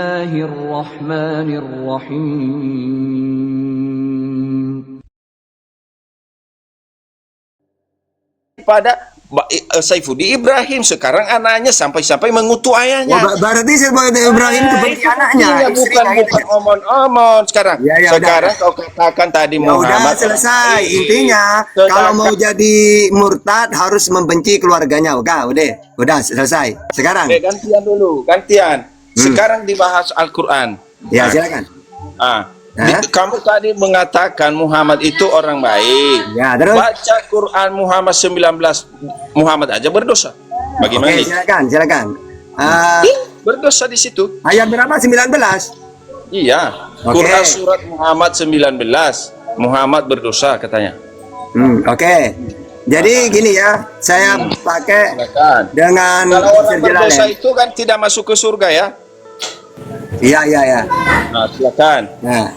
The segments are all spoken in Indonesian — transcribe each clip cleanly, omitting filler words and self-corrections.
Bismillahirrahmanirrahim. Pada Saifuddin Ibrahim, sekarang anaknya sampai-sampai mengutuk ayahnya. Berarti Saifuddin Ibrahim itu berarti anaknya, bukan omong-omong. Sekarang kau katakan tadi Muhammad. Udah selesai. Intinya kalau mau jadi murtad harus membenci keluarganya. Udah selesai. Sekarang gantian dulu, sekarang dibahas Al-Quran. Ya, silakan. Kamu tadi mengatakan Muhammad itu orang baik. Ya, terus baca Quran Muhammad 19, Muhammad aja berdosa. Bagaimana? Oke, silakan. Berdosa di situ. Ayat berapa? 19. Iya. Quran surat Muhammad 19. Muhammad berdosa katanya. Oke. Jadi gini ya, saya pakai dengan kalau orang berdosa itu kan tidak masuk ke surga ya. Iya. Nah, silakan. Nah,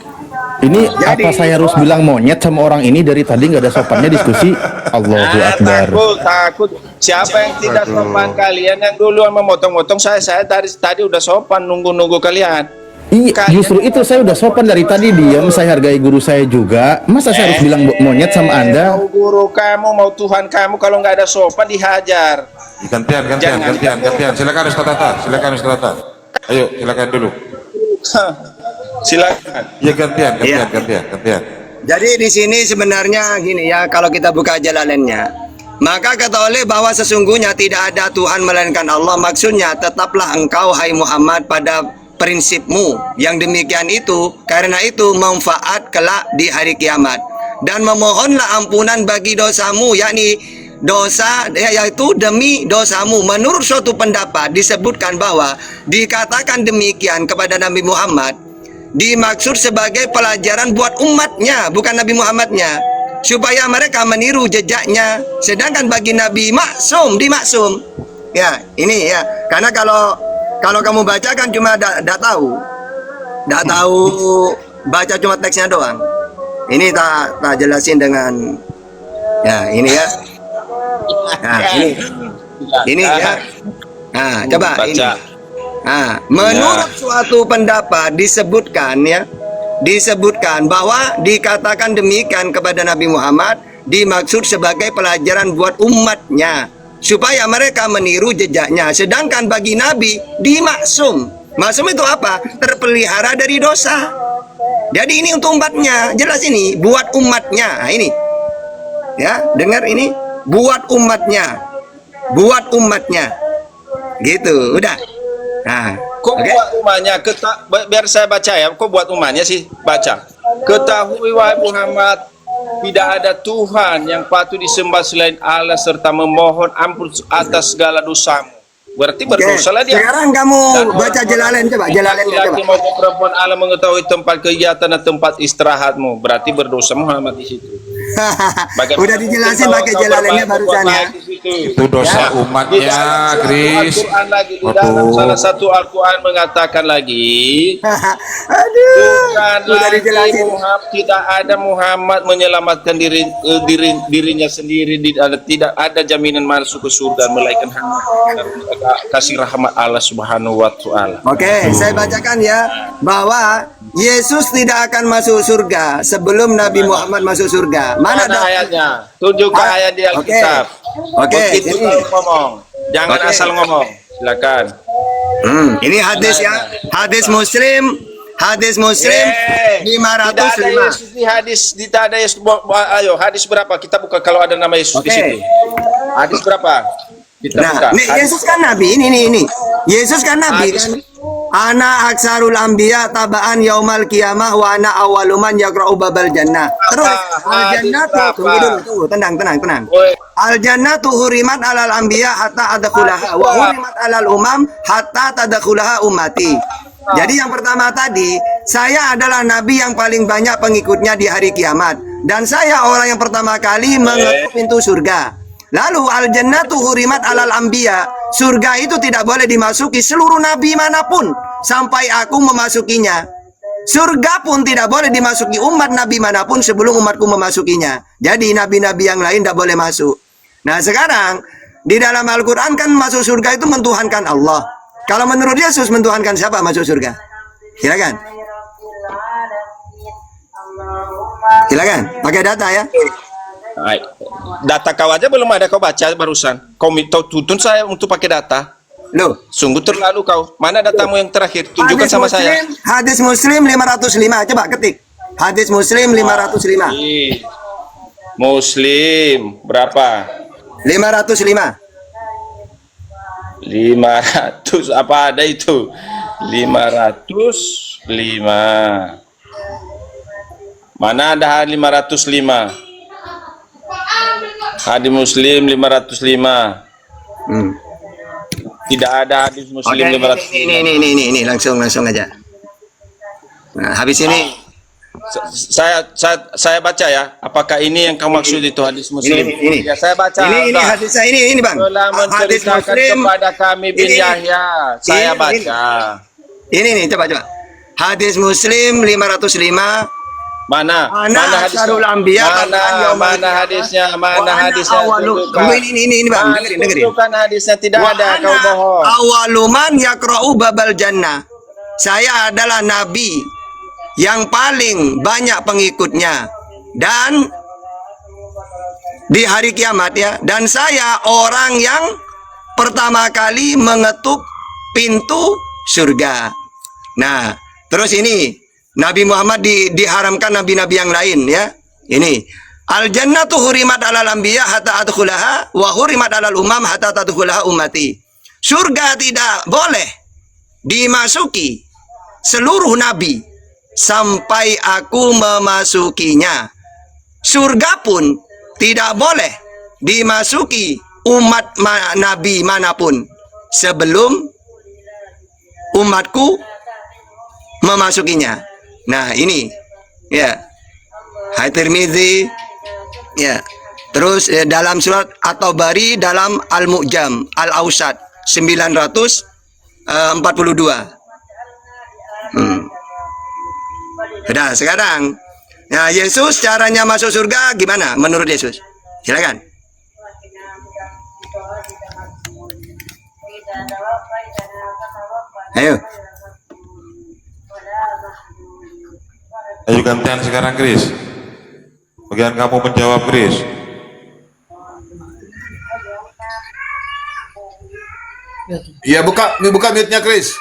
ini apa saya harus bilang monyet sama orang ini dari tadi nggak ada sopannya diskusi? Allahu Akbar. Takut. Siapa yang tidak sopan kalian yang duluan memotong-motong saya tadi udah sopan nunggu kalian. Iya, justru itu saya udah sopan dari tadi diam. Saya hargai guru saya juga. Masa saya harus bilang monyet sama Anda? Mau guru kamu, mau Tuhan kamu, kalau nggak ada sopan dihajar. Gantian. Silakan Ustaz Atta. Ayo, silakan dulu. Silakan. Ya gantian. jadi di sini sebenarnya gini ya, kalau kita buka Jalalainnya, maka kata oleh bahwa sesungguhnya tidak ada Tuhan melainkan Allah. Maksudnya tetaplah engkau hai Muhammad pada prinsipmu yang demikian itu, karena itu manfaat kelak di hari kiamat, dan memohonlah ampunan bagi dosamu, yakni dosa yaitu demi dosamu. Menurut suatu pendapat disebutkan bahwa dikatakan demikian kepada Nabi Muhammad dimaksud sebagai pelajaran buat umatnya, bukan Nabi Muhammadnya, supaya mereka meniru jejaknya. Sedangkan bagi Nabi maksum, dimaksum. Ya, ini ya. Karena kalau kamu baca kan cuma tidak tahu baca cuma teksnya doang. Ini tak jelasin dengan ya ini ya. Nah, ini ya. Nah, coba baca. Ini. Nah, menurut suatu pendapat disebutkan bahwa dikatakan demikian kepada Nabi Muhammad dimaksud sebagai pelajaran buat umatnya supaya mereka meniru jejaknya. Sedangkan bagi Nabi dimaksum. Maksum itu apa? Terpelihara dari dosa. Jadi ini untuk umatnya. Jelas ini buat umatnya. Nah, ini. Ya, dengar ini. Buat umatnya. Gitu, udah. Nah, kok buat umatnya? Biar saya baca ya. Kok buat umatnya sih? Baca. Ketahui wahai Muhammad, tidak ada Tuhan yang patut disembah selain Allah serta memohon ampun atas segala dosamu. Berarti berdosalah dia. Sekarang kamu baca Jalalain, coba Jalalain coba. Maupun perempuan Allah mengetahui tempat kegiatan dan tempat istirahatmu. Berarti berdosa Muhammad di situ. Udah dijelasin pakai Jalalainnya barusan ya. Itu dosa umatnya, Chris. Salah satu Al-Quran mengatakan lagi, udah dijelasin. Tidak ada Muhammad menyelamatkan dirinya sendiri. Tidak ada jaminan masuk ke surga melainkan kasih rahmat Allah Subhanahu wa Ta'ala. Oke, saya bacakan ya, bahwa Yesus tidak akan masuk surga sebelum Nabi Muhammad masuk surga. Mana ayatnya? Tunjukkan ayat di Alkitab. Oke, itu ngomong. Jangan asal ngomong. Silakan. Ini hadis ya. Hadis Muslim 505. Tidak ada Yesus. Ayo, hadis berapa? Kita buka kalau ada nama Yesus di situ. Hadis berapa? Kita buka. Nih, Yesus kan Nabi. Ini. Yesus kan Nabi kan. Ana aksarul anbiya tabaan yaumal qiyamah wa ana awaluman yaqra'u babal jannah. Terus al jannatu, tunggu, tenang. Al jannatu hurimat alal anbiya hatta adkhulaha wa hurimat alal umam hatta tadkhulaha ummati. Jadi yang pertama tadi, saya adalah nabi yang paling banyak pengikutnya di hari kiamat, dan saya orang yang pertama kali mengetuk pintu surga. Lalu al-jannatu hurimat alal anbiya. Surga itu tidak boleh dimasuki seluruh nabi manapun sampai aku memasukinya. Surga pun tidak boleh dimasuki umat nabi manapun sebelum umatku memasukinya. Jadi nabi-nabi yang lain tidak boleh masuk. Nah, sekarang di dalam Al-Quran kan masuk surga itu mentuhankan Allah. Kalau menurut Yesus mentuhankan siapa masuk surga? Silakan. Silakan, pakai data ya. Hai. Data kau aja belum ada kau baca barusan. Kau tuntun saya untuk pakai data. Loh, Sungguh terlalu kau. Mana datamu yang terakhir? Tunjukkan sama saya. Hadis Muslim 505. Coba ketik. Hadis Muslim 505. Muslim berapa? 505. 500 apa ada itu? 505. Mana ada 505? Hadis Muslim 505. Tidak ada hadis Muslim Oke, 505. ini langsung aja. Nah, habis ini Saya baca ya. Apakah ini yang kamu maksud itu hadis Muslim? Ini. Ya, saya baca. ini Enggak. hadis saya ini Bang. Telah Hadis menceritakan Muslim kepada kami bin Ini. Yahya. Saya baca. Ini coba. Hadis Muslim 505. Mana? Ana Asharul Anbiya, Mana hadisnya? Mana hadisnya? Tunggu ini Bang, dengerin. Tunjukkan hadisnya, tidak ada, kau bohong. Awaluman yaqra'u babal jannah. Saya adalah nabi yang paling banyak pengikutnya dan di hari kiamat ya, dan saya orang yang pertama kali mengetuk pintu surga. Nah, terus ini Nabi Muhammad diharamkan nabi-nabi yang lain ya. Ini al jannatu hurimat alal anbiya hatta adkhulaha wa hurimat alal umam hatta tadkhulaha ummati. Surga tidak boleh dimasuki seluruh nabi sampai aku memasukinya. Surga pun tidak boleh dimasuki umat nabi manapun sebelum umatku memasukinya. Nah, ini ya. At-Tirmidzi ya. Terus dalam surat At-Tabari dalam Al-Mu'jam Al-Awsat 942. Sudah, sekarang ya, Yesus caranya masuk surga gimana menurut Yesus? Silakan. Ayo. Ayo gantian sekarang, Chris. Bagian kamu menjawab, Chris. Iya, buka mute-nya, Chris.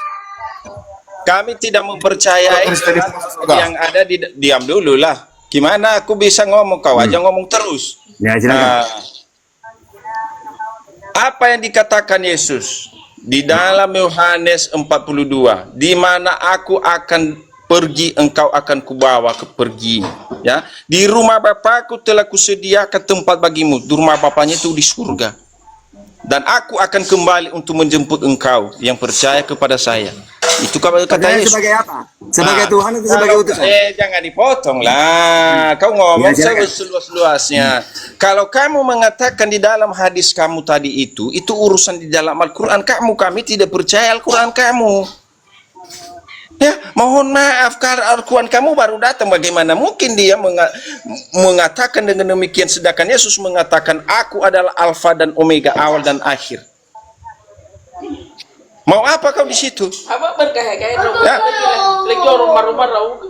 Kami tidak mempercayai Chris tadi yang ada di diam dulu lah. Gimana aku bisa ngomong, kau aja ngomong terus. Ya, silakan. Nah, apa yang dikatakan Yesus di dalam Yohanes 42, di mana aku akan pergi, engkau akan kubawa ke pergi, ya. Di rumah Bapakku telah kusediakan tempat bagimu. Di rumah Bapaknya itu di surga. Dan aku akan kembali untuk menjemput engkau yang percaya kepada saya. Itu kata Yesus. Sebagai apa? Sebagai Tuhan atau sebagai utusan? Jangan dipotong lah. Kau ngomong Ya, seluas-luasnya. Kalau kamu mengatakan di dalam hadis kamu tadi itu urusan di dalam Al-Quran kamu. Kami tidak percaya Al-Quran kamu. Ya, mohon maaf, karena Al-Quran kamu baru datang. Bagaimana mungkin dia mengatakan dengan demikian, sedangkan Yesus mengatakan aku adalah Alfa dan Omega, awal dan akhir. Mau apa kau di situ?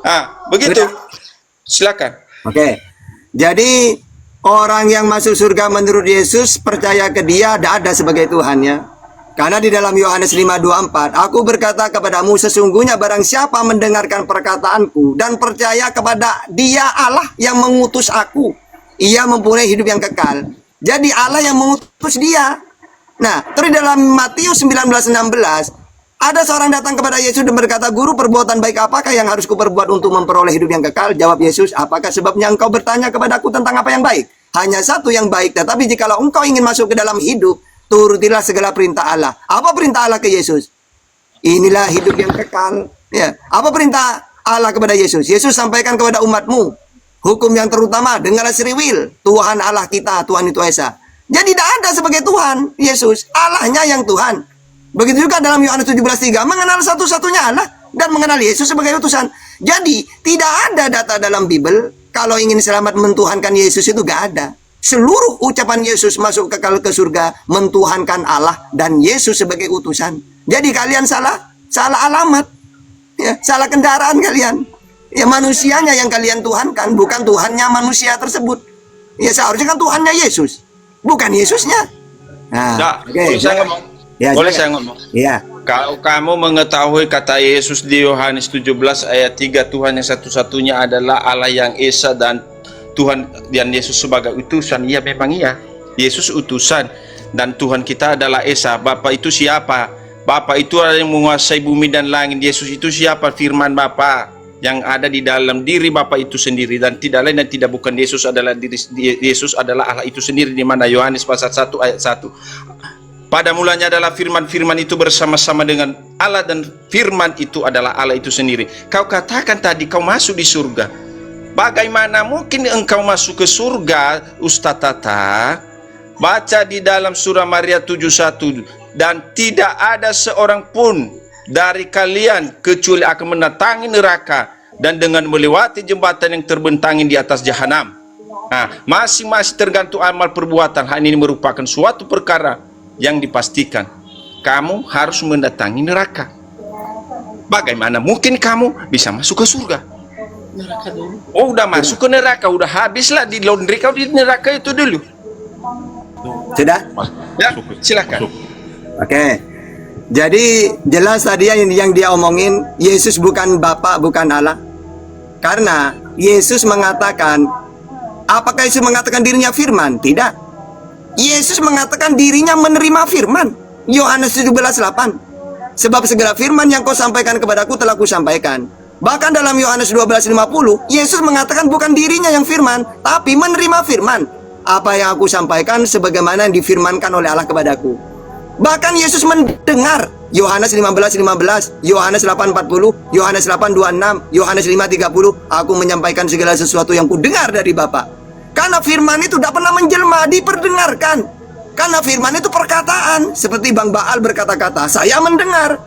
Ya. Begitu. Silakan. Oke. Jadi orang yang masuk surga menurut Yesus percaya ke Dia ada sebagai Tuhannya. Karena di dalam Yohanes 5:24, aku berkata kepadamu, sesungguhnya barang siapa mendengarkan perkataanku dan percaya kepada Dia Allah yang mengutus aku, ia mempunyai hidup yang kekal. Jadi Allah yang mengutus dia. Nah, terus dalam Matius 19:16, ada seorang datang kepada Yesus dan berkata, Guru, perbuatan baik apakah yang harus kuperbuat untuk memperoleh hidup yang kekal? Jawab Yesus, apakah sebabnya engkau bertanya kepadaku tentang apa yang baik? Hanya satu yang baik, tetapi jikalau engkau ingin masuk ke dalam hidup, turutilah segala perintah Allah. Apa perintah Allah ke Yesus? Inilah hidup yang kekal. Ya. Apa perintah Allah kepada Yesus? Yesus sampaikan kepada umatmu, hukum yang terutama, dengarlah seriwil, Tuhan Allah kita, Tuhan itu Esa. Jadi tidak ada sebagai Tuhan, Yesus. Allahnya yang Tuhan. Begitu juga dalam Yohanes 17:3, mengenal satu-satunya Allah dan mengenal Yesus sebagai utusan. Jadi tidak ada data dalam Bible kalau ingin selamat mentuhankan Yesus itu gak ada. Seluruh ucapan Yesus masuk ke surga mentuhankan Allah dan Yesus sebagai utusan. Jadi kalian salah alamat. Ya, salah kendaraan kalian. Ya manusianya yang kalian tuhankan, bukan Tuhannya manusia tersebut. Ya seharusnya kan Tuhannya Yesus, bukan Yesusnya. Nah, Dak, oke. boleh saya ngomong? Ya, Boleh silakan. saya ngomong? Iya. Kalau kamu mengetahui kata Yesus di Yohanes 17 ayat 3, Tuhan yang satu-satunya adalah Allah yang Esa dan Tuhan dan Yesus sebagai utusan. Iya, memang iya. Yesus utusan dan Tuhan kita adalah Esa. Bapa itu siapa? Bapa itu adalah yang menguasai bumi dan langit. Yesus itu siapa? Firman Bapa yang ada di dalam diri Bapa itu sendiri, dan tidak lain dan tidak bukan. Yesus adalah Yesus adalah Allah itu sendiri, di mana Yohanes pasal 1 ayat 1. Pada mulanya adalah firman, firman itu bersama-sama dengan Allah, dan firman itu adalah Allah itu sendiri. Kau katakan tadi kau masuk di surga. Bagaimana mungkin engkau masuk ke surga, Ustaz Tata? Baca di dalam surah Maria 71. Dan tidak ada seorang pun dari kalian kecuali akan mendatangi neraka dan dengan melewati jembatan yang terbentangin di atas jahanam. Nah, masing-masing tergantung amal perbuatan. Hal ini merupakan suatu perkara yang dipastikan. Kamu harus mendatangi neraka. Bagaimana mungkin kamu bisa masuk ke surga? Oh, udah masuk ke neraka, udah habislah di laundry kau di neraka itu dulu. Sudah? Ya, silakan. Oke. Jadi jelas tadi yang dia omongin, Yesus bukan Bapa, bukan Allah. Karena Yesus mengatakan, apakah Yesus mengatakan dirinya firman? Tidak. Yesus mengatakan dirinya menerima firman. Yohanes 17:8. Sebab segala firman yang kau sampaikan kepadaku telah kusampaikan. Bahkan dalam Yohanes 12:50, Yesus mengatakan bukan dirinya yang firman, tapi menerima firman. Apa yang aku sampaikan sebagaimana yang difirmankan oleh Allah kepadaku. Bahkan Yesus mendengar. Yohanes 15:15, Yohanes 8:40, Yohanes 8:26, Yohanes 5:30. Aku menyampaikan segala sesuatu yang kudengar dari Bapa. Karena firman itu tidak pernah menjelma, diperdengarkan. Karena firman itu perkataan. Seperti Bang Baal berkata-kata, saya mendengar.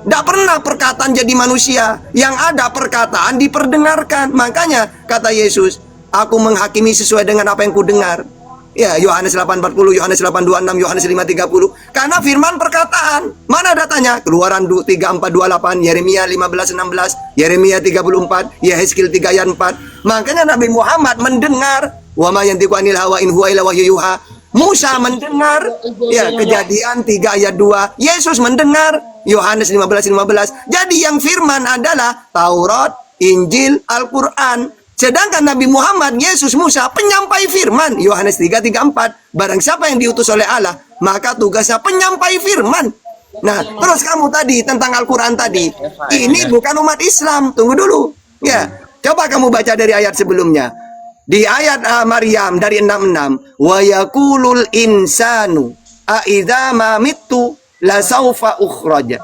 Tidak pernah perkataan jadi manusia. Yang ada perkataan diperdengarkan. Makanya kata Yesus, aku menghakimi sesuai dengan apa yang kudengar. Ya, Yohanes 8:40, Yohanes 8:26, Yohanes 5:30. Karena firman perkataan. Mana datanya? Keluaran 34:28, Yeremia 15:16, Yeremia 34, Yehezkiel 3 ayat 4. Makanya Nabi Muhammad mendengar. Wa ma yantiqu anil hawa in huwa illa wahyu yuha. Musa mendengar. Ya, Kejadian 3 ayat 2. Yesus mendengar. Yohanes 15:15. Jadi yang firman adalah Taurat, Injil, Al-Quran. Sedangkan Nabi Muhammad, Yesus, Musa, penyampai firman. Yohanes 3:4. Barang siapa yang diutus oleh Allah, maka tugasnya penyampai firman. Nah, terus kamu tadi tentang Al-Quran tadi, ini bukan umat Islam. Tunggu dulu. Ya, coba kamu baca dari ayat sebelumnya. Di ayat Maryam dari 66, wa yaqulul insanu a idza ma mittu la saufa ukhraj.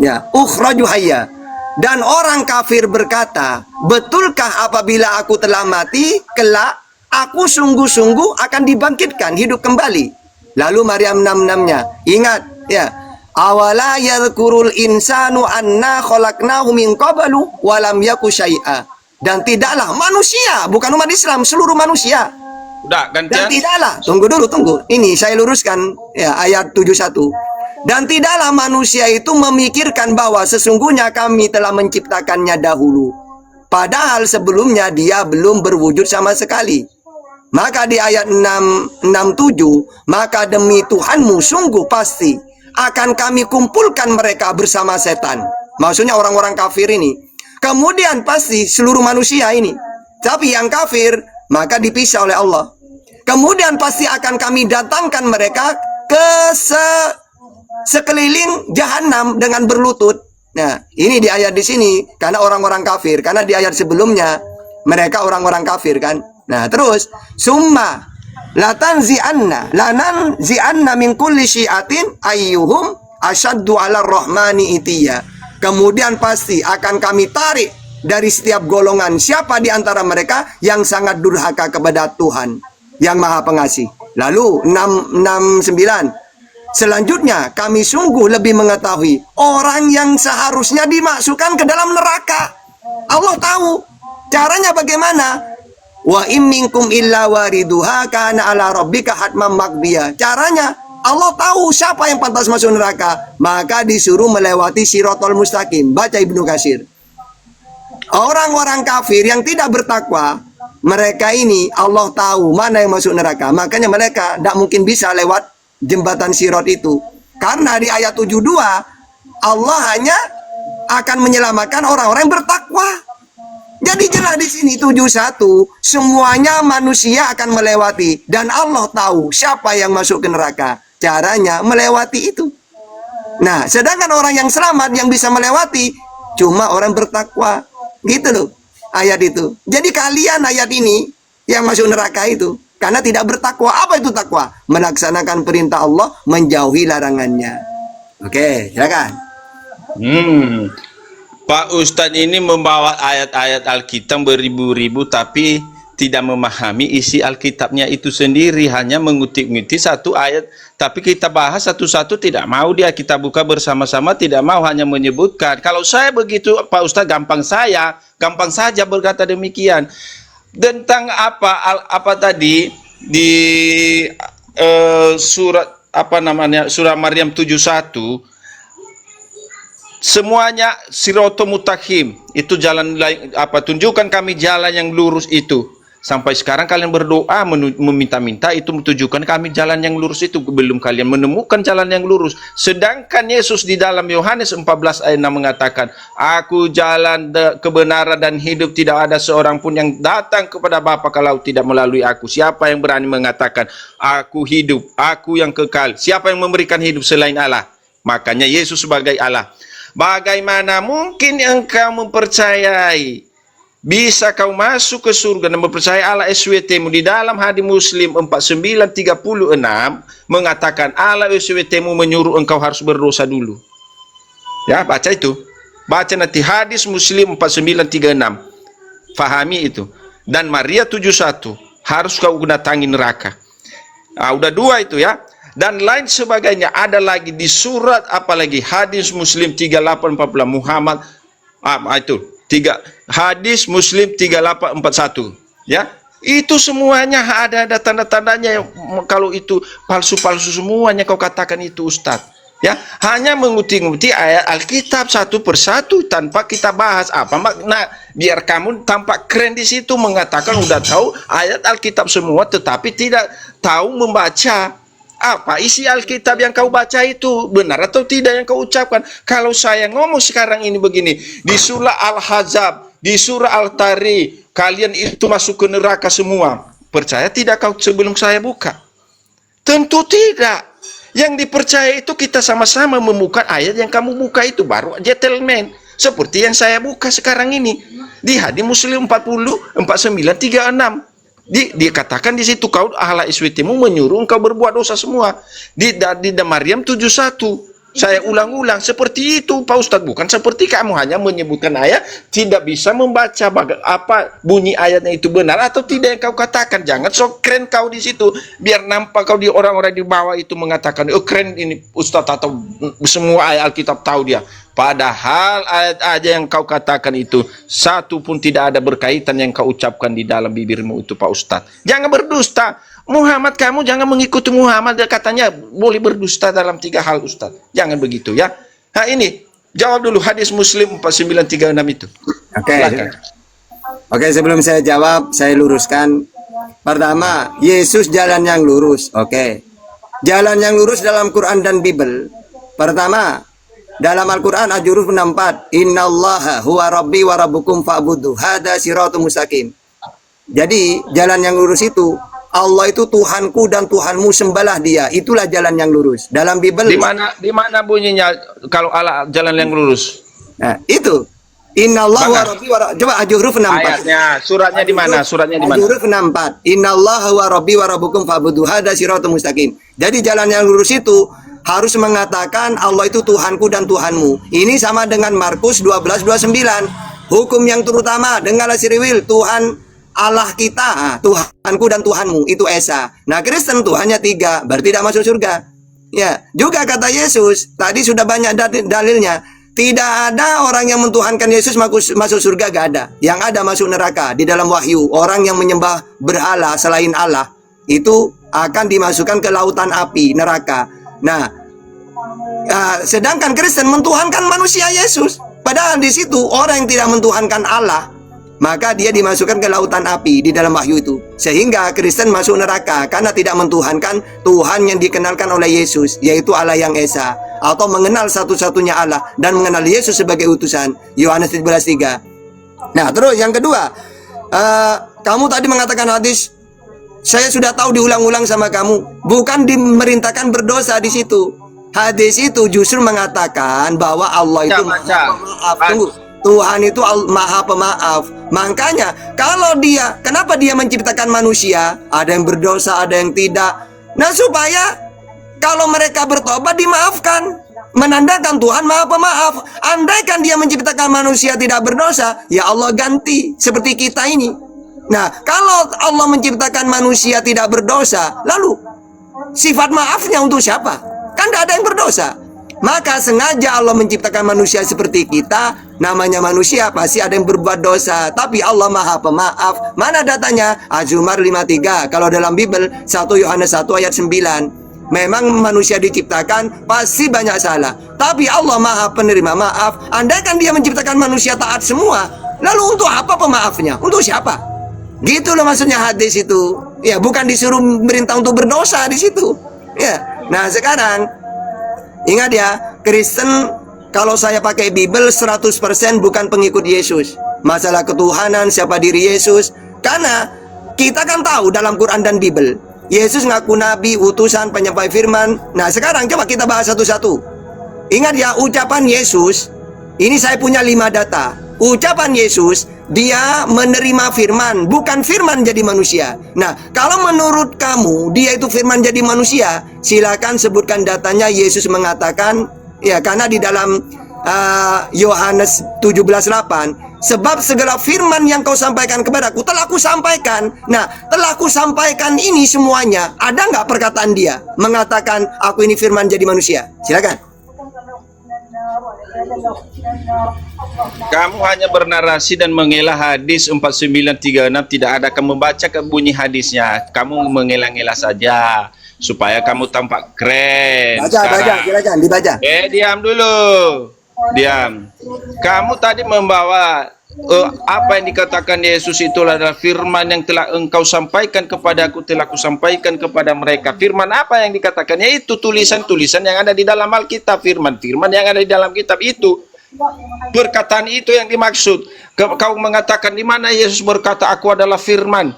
Ya, ukhraju hayya. Dan orang kafir berkata, betulkah apabila aku telah mati, kelak aku sungguh-sungguh akan dibangkitkan, hidup kembali. Lalu Maryam 66-nya, ingat ya, awala yadhkurul insanu anna khalaqnahu min qablu wa lam yaku syai'a. Dan tidaklah manusia, bukan umat Islam, seluruh manusia. Udah, Dan gantian. tidaklah, tunggu dulu, tunggu. Ini saya luruskan ya, ayat 71. Dan tidaklah manusia itu memikirkan bahwa sesungguhnya kami telah menciptakannya dahulu. Padahal sebelumnya dia belum berwujud sama sekali. Maka di ayat 67, maka demi Tuhanmu sungguh pasti akan kami kumpulkan mereka bersama setan. Maksudnya orang-orang kafir ini. Kemudian pasti seluruh manusia ini. Tapi yang kafir maka dipisah oleh Allah. Kemudian pasti akan kami datangkan mereka ke sekeliling jahanam dengan berlutut. Nah, ini di ayat di sini karena orang-orang kafir, karena di ayat sebelumnya mereka orang-orang kafir kan. Nah, terus summa lananzi'anna min kulli syi'atin ayyuhum asyaddu 'ala rahmani itiya. Kemudian pasti akan kami tarik dari setiap golongan siapa di antara mereka yang sangat durhaka kepada Tuhan yang Maha Pengasih. Lalu 69. Selanjutnya, kami sungguh lebih mengetahui orang yang seharusnya dimasukkan ke dalam neraka. Allah tahu caranya bagaimana. Wa im minkum illa wariduha kana ala rabbika hatmam maqdiya. Caranya Allah tahu siapa yang pantas masuk neraka, maka disuruh melewati Siratal Mustaqim. Baca Ibnu Katsir. Orang-orang kafir yang tidak bertakwa, mereka ini Allah tahu mana yang masuk neraka. Makanya mereka tidak mungkin bisa lewat jembatan Sirat itu. Karena di ayat 72 Allah hanya akan menyelamatkan orang-orang yang bertakwa. Jadi jelas di sini 71 semuanya manusia akan melewati dan Allah tahu siapa yang masuk ke neraka. Caranya melewati itu. Nah, sedangkan orang yang selamat yang bisa melewati cuma orang bertakwa. Gitu loh ayat itu. Jadi kalian ayat ini yang masuk neraka itu karena tidak bertakwa. Apa itu takwa? Melaksanakan perintah Allah, menjauhi larangannya. Oke, silakan. Pak Ustadz ini membawa ayat-ayat Alkitab beribu-ribu tapi tidak memahami isi Alkitabnya itu sendiri, hanya mengutip-ngutip satu ayat, tapi kita bahas satu-satu tidak mau dia, kita buka bersama-sama tidak mau, hanya menyebutkan. Kalau saya begitu Pak Ustadz gampang saja berkata demikian. Tentang apa tadi di surat apa namanya, surah Maryam 71, semuanya siratal mustaqim, itu jalan lain, tunjukkan kami jalan yang lurus itu. Sampai sekarang kalian berdoa meminta-minta itu menunjukkan kami jalan yang lurus itu, belum kalian menemukan jalan yang lurus. Sedangkan Yesus di dalam Yohanes 14 ayat 6 mengatakan, aku jalan kebenaran dan hidup, tidak ada seorang pun yang datang kepada Bapa kalau tidak melalui aku. Siapa yang berani mengatakan aku hidup, aku yang kekal? Siapa yang memberikan hidup selain Allah? Makanya Yesus sebagai Allah. Bagaimana mungkin engkau mempercayai bisa kau masuk ke surga dan mempercayai Allah SWT-mu? Di dalam hadis Muslim 4936 mengatakan Allah SWT-mu menyuruh engkau harus berdosa dulu. Ya, baca itu. Baca nanti hadis Muslim 4936. Fahami itu. Dan Maria 71 harus kau datangi neraka. Nah, udah dua itu ya. Dan lain sebagainya. Ada lagi di surat apalagi hadis Muslim 3840 Muhammad itu hadis Muslim 3841 ya, itu semuanya ada tanda-tandanya. Kalau itu palsu-palsu semuanya kau katakan itu Ustadz ya, hanya mengutip-ngutip ayat Alkitab satu persatu tanpa kita bahas apa makna, biar kamu tampak keren di situ mengatakan udah tahu ayat Alkitab semua tetapi tidak tahu membaca. Apa isi Alkitab yang kau baca itu benar atau tidak yang kau ucapkan? Kalau saya ngomong sekarang ini begini, di surah Al-Ahzab, di surah Al-Tari, kalian itu masuk ke neraka semua. Percaya tidak kau sebelum saya buka? Tentu tidak. Yang dipercaya itu kita sama-sama membuka ayat yang kamu buka itu, baru gentleman. Seperti yang saya buka sekarang ini di hadis Muslim 4936. Dikatakan di situ kau Allah SWT-mu menyuruh engkau berbuat dosa semua. Di Maryam 71 saya ulang-ulang seperti itu Pak Ustadz, bukan seperti kamu hanya menyebutkan ayat tidak bisa membaca apa bunyi ayatnya itu benar atau tidak yang kau katakan. Jangan sok keren kau di situ biar nampak kau di orang-orang di bawah itu mengatakan oh keren ini Ustadz atau semua ayat Alkitab tahu dia. Padahal ayat aja yang kau katakan itu satu pun tidak ada berkaitan yang kau ucapkan di dalam bibirmu itu Pak Ustadz. Jangan berdusta. Muhammad, kamu jangan mengikuti Muhammad, katanya boleh berdusta dalam 3 hal Ustadz. Jangan begitu ya. Nah ini jawab dulu hadis Muslim 4936 itu. Oke, sebelum saya jawab saya luruskan. Pertama, Yesus jalan yang lurus. Oke. Jalan yang lurus dalam Quran dan Bible. Pertama, dalam Al-Quran Al-Juruf 64, innallaha huwa rabbi wa rabbukum fa'budu hada siratul mustaqim. Jadi jalan yang lurus itu Allah itu Tuhanku dan Tuhanmu, sembahlah dia. Itulah jalan yang lurus. Dalam Bible di mana bunyinya kalau Allah jalan yang lurus? Nah, itu innallaha wa rabbi wa coba Al-Juruf 64. Ayatnya, suratnya di mana? Suratnya di mana? Al-Juruf 64. Innallaha wa rabbi wa rabbukum fa'budu hada siratul mustaqim. Jadi jalan yang lurus itu harus mengatakan Allah itu Tuhanku dan Tuhanmu. Ini sama dengan Markus 12:29. Hukum yang terutama, dengarlah Siriwil, Tuhan Allah kita, Tuhanku dan Tuhanmu, itu Esa. Nah, Kristen Tuhannya 3, berarti tidak masuk surga. Ya, juga kata Yesus, tadi sudah banyak dalilnya. Tidak ada orang yang mentuhankan Yesus masuk surga, gak ada. Yang ada masuk neraka. Di dalam Wahyu, orang yang menyembah berhala selain Allah, itu akan dimasukkan ke lautan api, neraka. Nah, sedangkan Kristen mentuhankan manusia Yesus. Padahal di situ orang yang tidak mentuhankan Allah, maka dia dimasukkan ke lautan api di dalam Wahyu itu. Sehingga Kristen masuk neraka karena tidak mentuhankan Tuhan yang dikenalkan oleh Yesus, yaitu Allah yang Esa, atau mengenal satu-satunya Allah dan mengenal Yesus sebagai utusan. Yohanes 13:3. Nah, terus yang kedua, kamu tadi mengatakan hadis, saya sudah tahu diulang-ulang sama kamu, bukan dimerintahkan berdosa di situ. Hadis itu justru mengatakan bahwa Allah itu maha pemaaf. Tunggu, Tuhan itu maha pemaaf. Makanya kalau dia, kenapa dia menciptakan manusia? Ada yang berdosa, ada yang tidak. Nah, supaya kalau mereka bertobat dimaafkan, menandakan Tuhan maha pemaaf. Andaikan dia menciptakan manusia tidak berdosa, ya Allah ganti seperti kita ini. Nah, kalau Allah menciptakan manusia tidak berdosa, lalu sifat maafnya untuk siapa? Kan tidak ada yang berdosa. Maka sengaja Allah menciptakan manusia seperti kita. Namanya manusia pasti ada yang berbuat dosa, tapi Allah maha pemaaf. Mana datanya? Az-Zumar 5:3. Kalau dalam Bible 1 Yohanes 1 ayat 9. Memang manusia diciptakan pasti banyak salah, tapi Allah maha penerima maaf. Andaikan dia menciptakan manusia taat semua, lalu untuk apa pemaafnya? Untuk siapa? Gitu loh maksudnya hadis itu. Ya, bukan disuruh merintah untuk berdosa di situ. Ya. Nah, sekarang ingat ya, Kristen kalau saya pakai Bible 100% bukan pengikut Yesus. Masalah ketuhanan, siapa diri Yesus. Karena kita kan tahu dalam Quran dan Bible, Yesus ngaku nabi, utusan, penyampai firman. Nah, sekarang coba kita bahas satu-satu. Ingat ya, ucapan Yesus, ini saya punya 5 data. Ucapan Yesus, dia menerima firman, bukan firman jadi manusia. Nah, kalau menurut kamu dia itu firman jadi manusia, silakan sebutkan datanya. Yesus mengatakan, ya, karena di dalam Yohanes 17:8, sebab segala firman yang kau sampaikan kepadaku telah aku sampaikan. Nah, telah aku sampaikan ini semuanya, ada nggak perkataan dia mengatakan aku ini firman jadi manusia? Silakan. Kamu hanya bernarasi dan mengelah hadis 4936, tidak ada kamu baca ke bunyi hadisnya. Kamu mengelah-ngelah saja supaya kamu tampak keren. Baca, silakan dibaca. Diam dulu. Diam. Kamu tadi membawa apa yang dikatakan Yesus itu adalah firman yang telah engkau sampaikan kepadaku, telah aku sampaikan kepada mereka. Firman apa yang dikatakan? Yaitu tulisan-tulisan yang ada di dalam Alkitab. Firman-firman yang ada di dalam kitab itu. Perkataan itu yang dimaksud. Kau mengatakan di mana Yesus berkata aku adalah firman?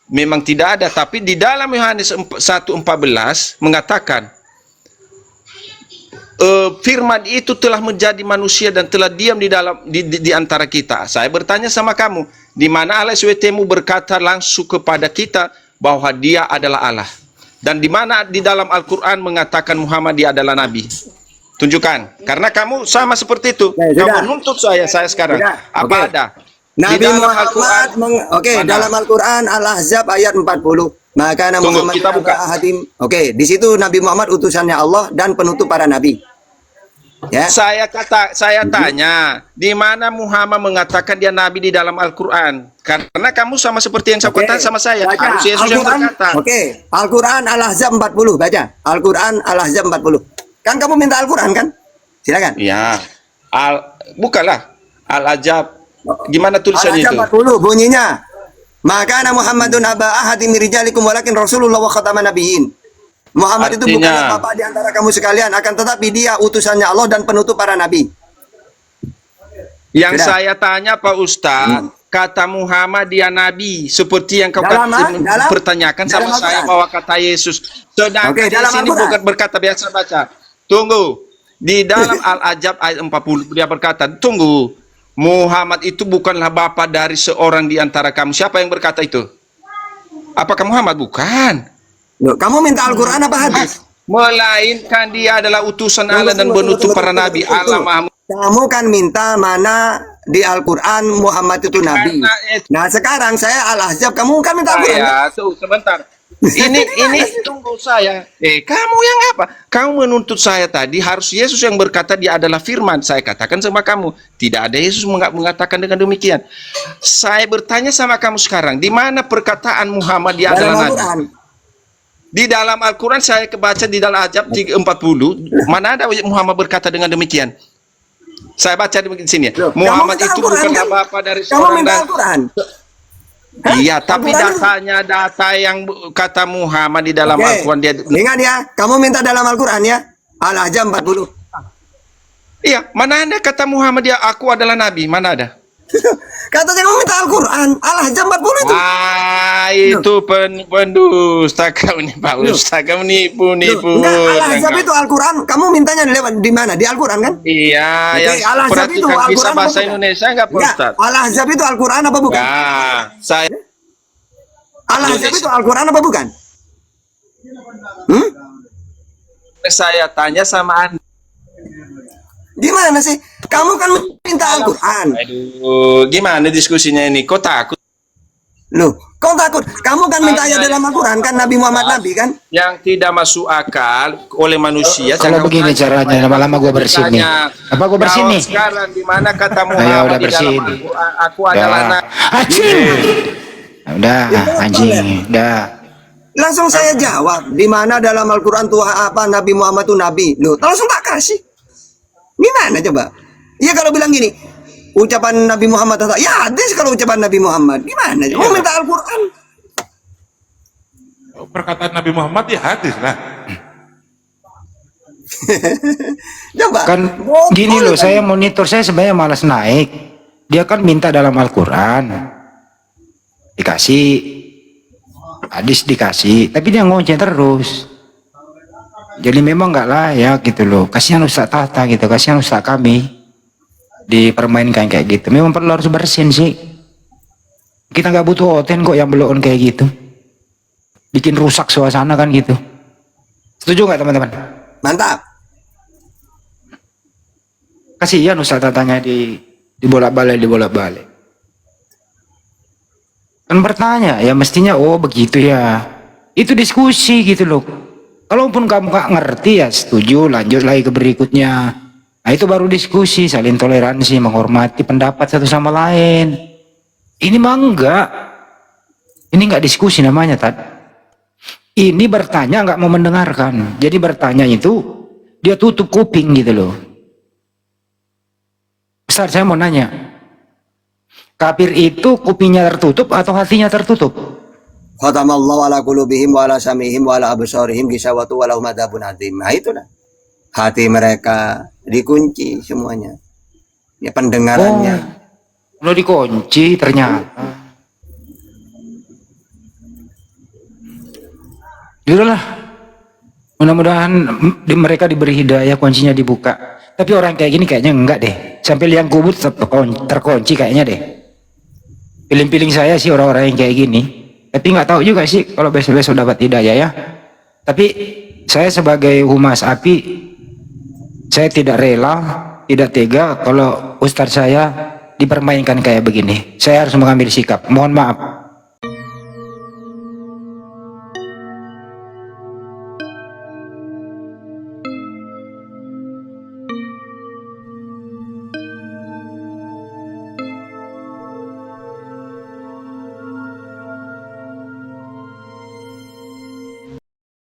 Memang tidak ada, tapi di dalam Yohanes 1:14 mengatakan firman itu telah menjadi manusia dan telah diam di antara kita. Saya bertanya sama kamu, di mana LSWT-mu berkata langsung kepada kita bahwa dia adalah Allah? Dan di mana di dalam Al-Quran mengatakan Muhammad dia adalah nabi? Tunjukkan, karena kamu sama seperti itu. Ya, kamu menuntut saya sekarang. Sudah. Apa Oke. ada? Nabi Di dalam Muhammad Al-Quran, mana? dalam Al-Quran Al-Ahzab ayat 40. Maka Nabi Tunggu, Muhammad kita buka. di situ Nabi Muhammad utusannya Allah dan penutup para nabi. Ya. Saya tanya, di mana Muhammad mengatakan dia nabi di dalam Al-Quran? Karena kamu sama seperti yang saya katakan sama saya. Baca. Harus Yesus yang berkata. Al-Quran Al-Ahzab 40, baca. Al-Quran Al-Ahzab 40. Kan kamu minta Al-Quran kan? Silakan. Ya. Bukalah Al-Ajab. Gimana tulisannya itu? Al-Ahzab 40 bunyinya. Maka Muhammadun aba ahadi min rijalikum walakin Rasulullah wa khataman nabiyyin. Muhammad itu bukan bapak di antara kamu sekalian, akan tetapi dia utusannya Allah dan penutup para nabi. Yang saya tanya Pak Ustadz, kata Muhammad dia nabi, seperti yang kau pertanyakan sama saya bahwa kata Yesus. Sedangkan di sini bukan berkata, biasa baca. Tunggu, di dalam Al-Ajab ayat 40 dia berkata, tunggu, Muhammad itu bukanlah bapak dari seorang di antara kamu. Siapa yang berkata itu? Apakah Muhammad? Bukan. Loh, kamu minta Al-Quran apa hadis? Melainkan dia adalah utusan Allah dan penutup para nabi. Allah Maha. Kamu kan minta mana di Al-Quran Muhammad itu nabi. Nah, sekarang saya Al-Ahzab, kamu kan minta Al-Quran. Ya, tuh sebentar. Ini tunggu saya. Kamu yang apa? Kamu menuntut saya tadi harus Yesus yang berkata dia adalah firman. Saya katakan sama kamu, tidak ada Yesus mengatakan dengan demikian. Saya bertanya sama kamu sekarang, di mana perkataan Muhammad dia adalah nabi? Di dalam Al-Quran saya kebaca di dalam Ajab 340, mana ada Muhammad berkata dengan demikian? Saya baca di sini. Loh, Muhammad kamu minta itu Al-Quran, bukanlah kan? bapa dari Kamu seorang minta dan Al-Quran. iya, tapi Al-Quran- data yang kata Muhammad di dalam Oke. Al-Quran dia. Ingat ya, kamu minta dalam Al-Quran ya. Al-Ahzab 40. Iya, mana ada kata Muhammad dia aku adalah nabi? Mana ada? Katanya kamu minta Al-Quran. Al-Ahzab 40 itu. Itu pendusta kau nih Pak Ustaz, kamu nipu. Enggak, Al-Ahzab itu Al-Quran. Kamu mintanya di mana? Di Al-Quran kan? Iya, Oke, yang Al-Ahzab itu perhatikan bisa Al-Quran bahasa apa bukan? Indonesia enggak Pak Enggak, Ustaz? Al-Ahzab itu Al-Quran apa bukan? Nah, Al-Ahzab itu Al-Quran apa bukan? saya tanya sama Anda. Gimana sih? Kamu kan minta Al-Quran. Aduh, gimana diskusinya ini? Kok takut? Loh, kau takut? Kamu kan minta ayat dalam Al-Quran kan Nabi Muhammad Nabi kan? Yang tidak masuk akal oleh manusia. Kalau begini caranya, lama-lama gue bersin nih. Apa gue bersin nih? Sekarang di mana kata Ya Muhammad udah di dalam bersin. Al-Quran, aku adalah nabi. Anjing. Udah, anjing, udah. Langsung saya jawab, di mana dalam Al-Quran Tuhan apa Nabi Muhammad itu Nabi? Loh, langsung tak kasih. Gimana coba? Iya kalau bilang gini, ucapan Nabi Muhammad, ya hadis kalau ucapan Nabi Muhammad. Gimana? Mau minta Al-Quran? Perkataan Nabi Muhammad ya hadis lah. Coba. Kan gini loh, saya monitor saya sebenarnya malas naik. Dia kan minta dalam Al-Quran. Dikasih. Hadis dikasih. Tapi dia ngoceh terus. Jadi memang nggak layak gitu loh. Kasihan Ustaz Tata gitu. Kasihan Ustaz kami. Dipermainkan kayak gitu. Memang perlu harus bersin sih. Kita nggak butuh oten kok yang belon kayak gitu. Bikin rusak suasana kan gitu. Setuju nggak teman-teman? Mantap. Kasihan Ustaz Tatanya dibolak-balik. Kan bertanya, ya mestinya oh begitu ya. Itu diskusi gitu loh. Kalaupun kamu nggak ngerti ya setuju, lanjut lagi ke berikutnya. Nah itu baru diskusi, saling toleransi, menghormati pendapat satu sama lain. Ini mah enggak. Ini enggak diskusi namanya, Tad. Ini bertanya nggak mau mendengarkan. Jadi bertanya itu dia tutup kuping gitu loh. Ustaz, saya mau nanya. Kafir itu kupingnya tertutup atau hatinya tertutup? Khatamallahu ala qulubihim wa ala samihim wa ala absarihim gisawatu wa lahum adzabun adzim. Nah itulah. Hati mereka dikunci semuanya. Ya pendengarannya. Udah dikunci ternyata. Yaudahlah. Mudah-mudahan mereka diberi hidayah, kuncinya dibuka. Tapi orang kayak gini kayaknya enggak deh. Sampai liang kubur terkunci kayaknya deh. Piling-piling saya sih orang-orang yang kayak gini. Tapi nggak tahu juga sih kalau besok-besok dapat hidayah ya. Tapi saya sebagai humas API, saya tidak rela, tidak tega kalau ustadz saya dipermainkan kayak begini. Saya harus mengambil sikap. Mohon maaf.